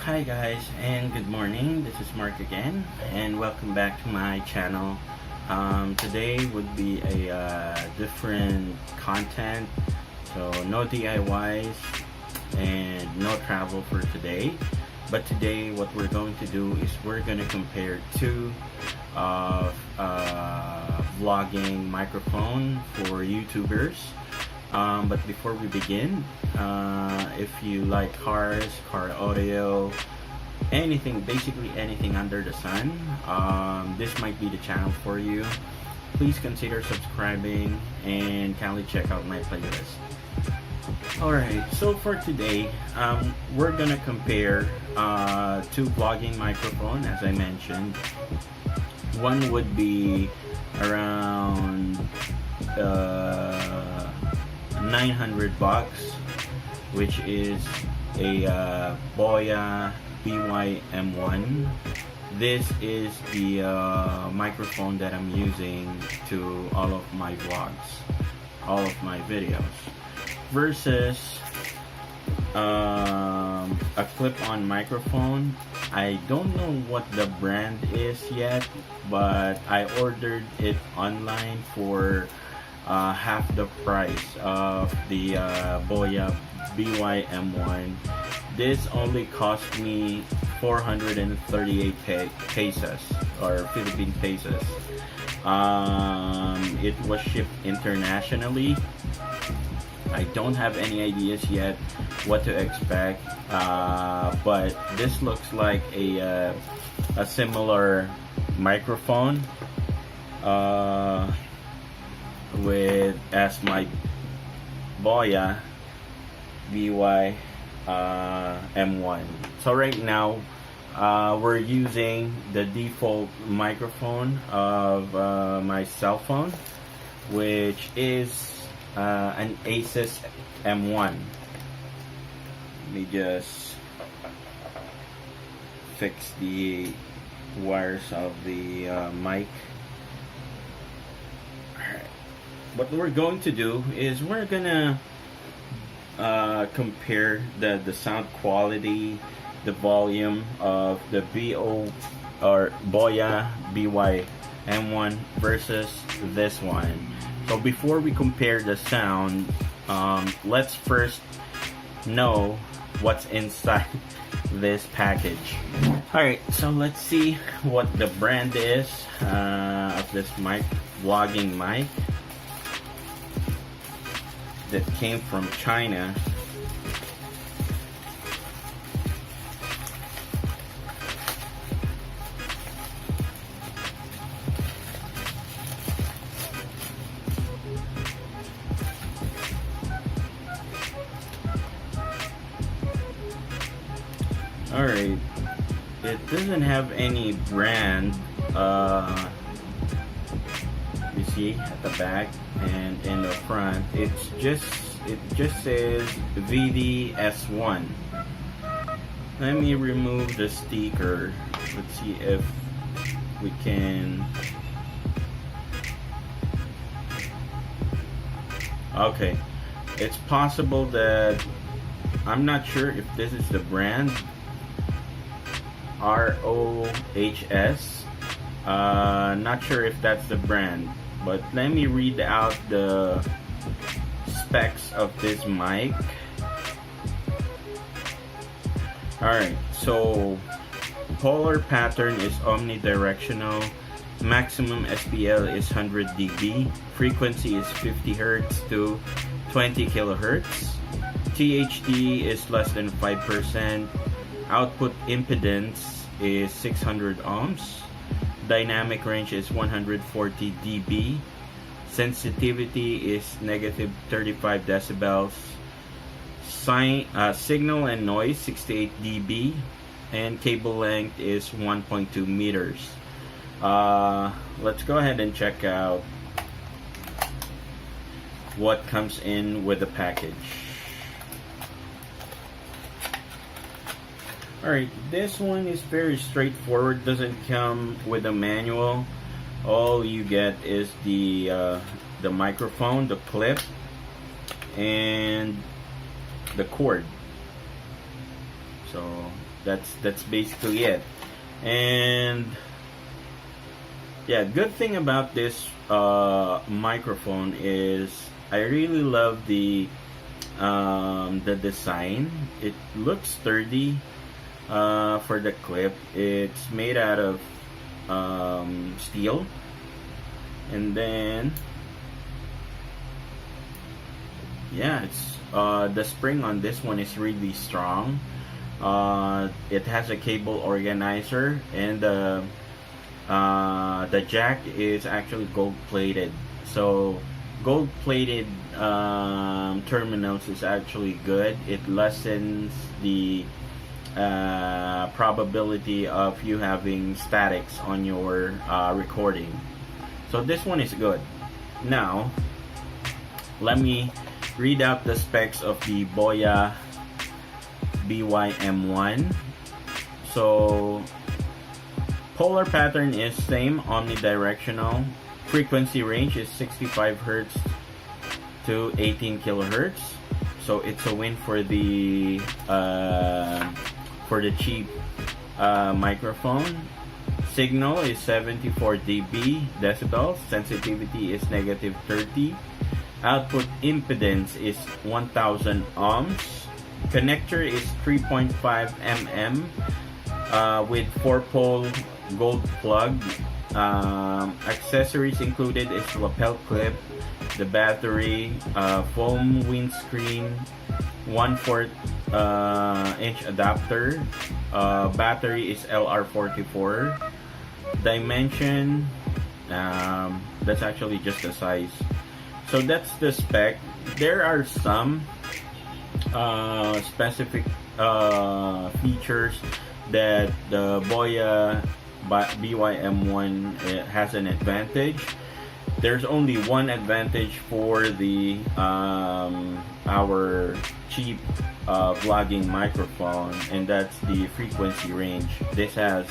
Hi guys, and good morning. This is Mark again, and welcome back to my channel. Today would be a different content, so no DIYs and no travel for today. But today what we're going to do is we're going to compare two vlogging microphone for YouTubers. But before we begin, if you like cars, car audio, anything, basically anything under the sun, this might be the channel for you. Please consider subscribing and kindly check out my playlist. Alright, so for today, we're gonna compare two vlogging microphone, as I mentioned. One would be around 900 bucks, which is a BOYA by-M1. This is the microphone that I'm using to all of my vlogs, all of my videos, versus a clip-on microphone. I don't know what the brand is yet, but I ordered it online for half the price of the BOYA by-M1. This only cost me 438 pesos or Philippine pesos. It was shipped internationally. I don't have any ideas yet what to expect, but this looks like a similar microphone with as my BOYA by-M1. So right now we're using the default microphone of my cell phone, which is an Asus M1. Let me just fix the wires of the mic. What we're going to do is we're gonna compare the sound quality, the volume of the BOYA by-M1 versus this one. So before we compare the sound, let's first know what's inside this package. Alright, so let's see what the brand is of this mic, vlogging mic, that came from China. Alright, it doesn't have any brand, you see at the back and in the front. It just says VD-s1. Let me remove the sticker. Let's see if we can. Okay, it's possible that, I'm not sure if this is the brand, ROHS. Not sure if that's the brand, but let me read out the specs of this mic. Alright, so polar pattern is omnidirectional, maximum SPL is 100 dB, frequency is 50 Hz to 20 kHz, THD is less than 5%, output impedance is 600 ohms, dynamic range is 140 dB, sensitivity is negative 35 decibels, signal and noise 68 dB, and cable length is 1.2 meters. Let's go ahead and check out what comes in with the package. Alright, this one is very straightforward, doesn't come with a manual. All you get is the microphone, the clip, and the cord. So That's basically it. And yeah, good thing about this microphone is I really love the design. It looks sturdy for the clip. It's made out of steel, and then yeah, it's the spring on this one is really strong. It has a cable organizer, and the jack is actually gold plated. So gold plated terminals is actually good. It lessens the probability of you having statics on your recording. So this one is good. Now let me read out the specs of the BOYA BY-M1. So polar pattern is same, omnidirectional. Frequency range is 65 Hz to 18 kilohertz. So it's a win for the cheap microphone. Signal is 74 dB decibels. Sensitivity is -30. Output impedance is 1000 ohms. Connector is 3.5 mm with 4-pole gold plug. Accessories included is lapel clip, the battery, foam windscreen, 1/4 inch adapter. Battery is LR44. Dimension, that's actually just the size. So that's the spec. There are some specific features that the BOYA BY-M1 has an advantage. There's only one advantage for the our cheap vlogging microphone, and that's the frequency range. This has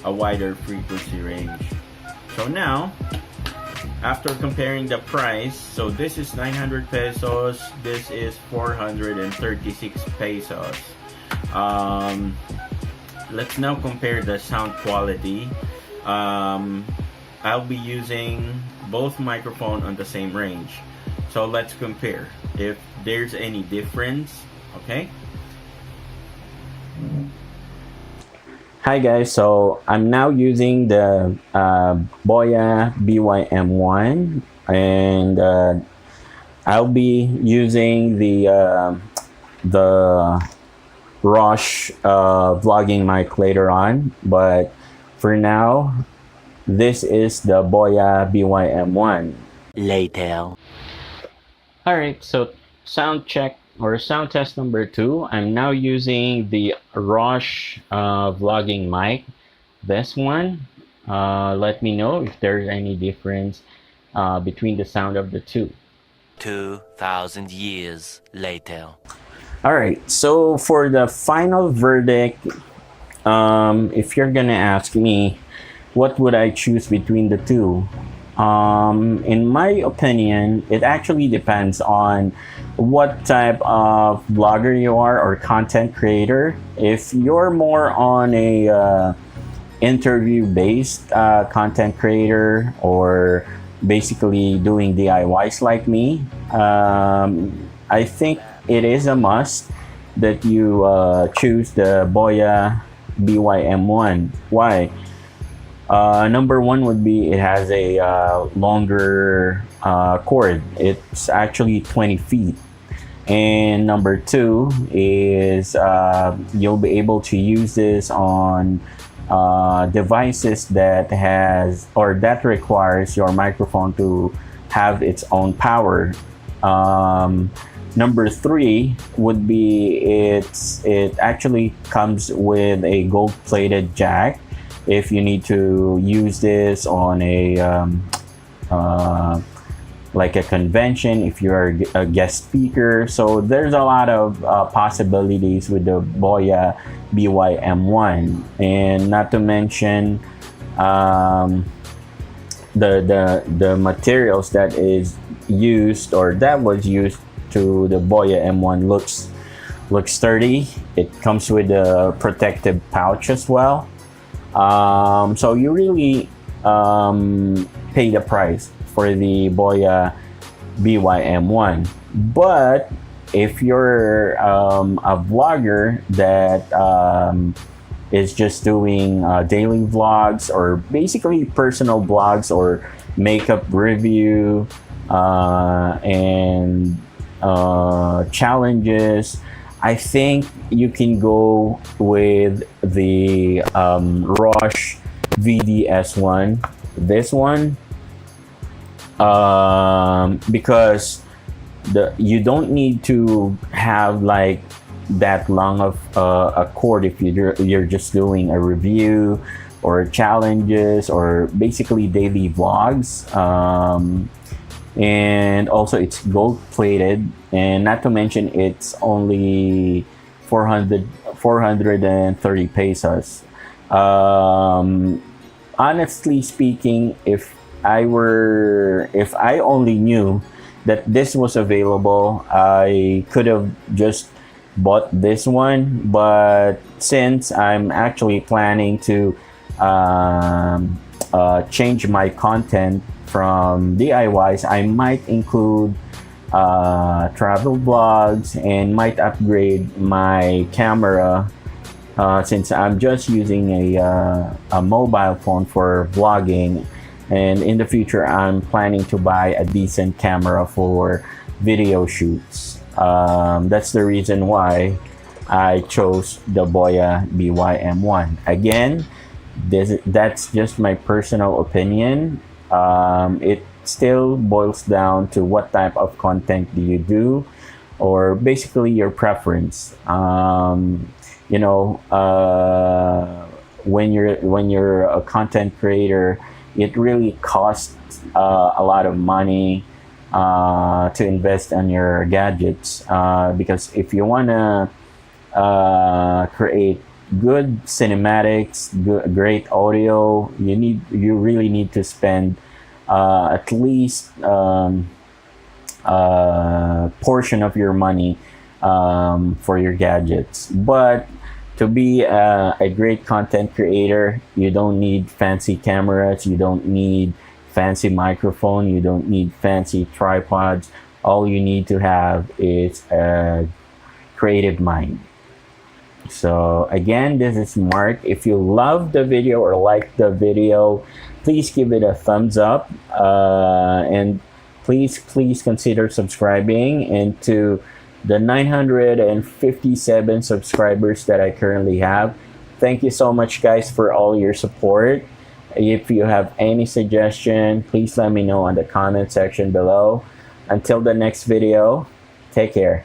a wider frequency range. So now, after comparing the price, so this is 900 pesos, this is 436 pesos. Let's now compare the sound quality. I'll be using both microphone on the same range. So let's compare if there's any difference, okay? Hi guys, so I'm now using the BOYA BY-M1, and I'll be using the ROSHS vlogging mic later on, but for now, this is the BOYA BY-M1. Later. Alright, so sound check or sound test number 2. I'm now using the ROSHS vlogging mic. This one. Let me know if there's any difference between the sound of the two. 2,000 years later. Alright, so for the final verdict, if you're gonna ask me what would I choose between the two, in my opinion, it actually depends on what type of vlogger you are or content creator. If you're more on a interview-based content creator, or basically doing DIYs like me, I think it is a must that you choose the BOYA BY-M1. Why? Number one would be it has a longer cord. It's actually 20 feet. And number two is you'll be able to use this on devices that has or that requires your microphone to have its own power. Number three would be it actually comes with a gold-plated jack if you need to use this on a like a convention, if you're a guest speaker. So there's a lot of possibilities with the BOYA BY-M1, and not to mention the materials that is used or that was used to the BOYA M1 looks looks sturdy. It comes with a protective pouch as well. So you really pay the price for the BOYA BY-M1. But if you're a vlogger that is just doing daily vlogs, or basically personal vlogs, or makeup review and challenges, I think you can go with the ROSHS VD-s1. This one, because you don't need to have like that long of a cord if you're just doing a review or challenges or basically daily vlogs. And also it's gold plated, and not to mention it's only 430 pesos. Honestly speaking, if I only knew that this was available, I could have just bought this one. But since I'm actually planning to change my content from DIYs, I might include travel vlogs and might upgrade my camera, since I'm just using a mobile phone for vlogging, and in the future I'm planning to buy a decent camera for video shoots. That's the reason why I chose the BOYA BY-M1. Again, that's just my personal opinion. It still boils down to what type of content do you do, or basically your preference. You know, when you're a content creator, it really costs a lot of money to invest on your gadgets, because if you want to create good cinematics, great audio, you really need to spend at least portion of your money for your gadgets. But to be a great content creator, you don't need fancy cameras, you don't need fancy microphone, you don't need fancy tripods. All you need to have is a creative mind. So again, this is Mark. If you love the video or like the video, please give it a thumbs up, and please consider subscribing. And to the 957 subscribers that I currently have, thank you so much guys for all your support. If you have any suggestion, please let me know in the comment section below. Until the next video, take care.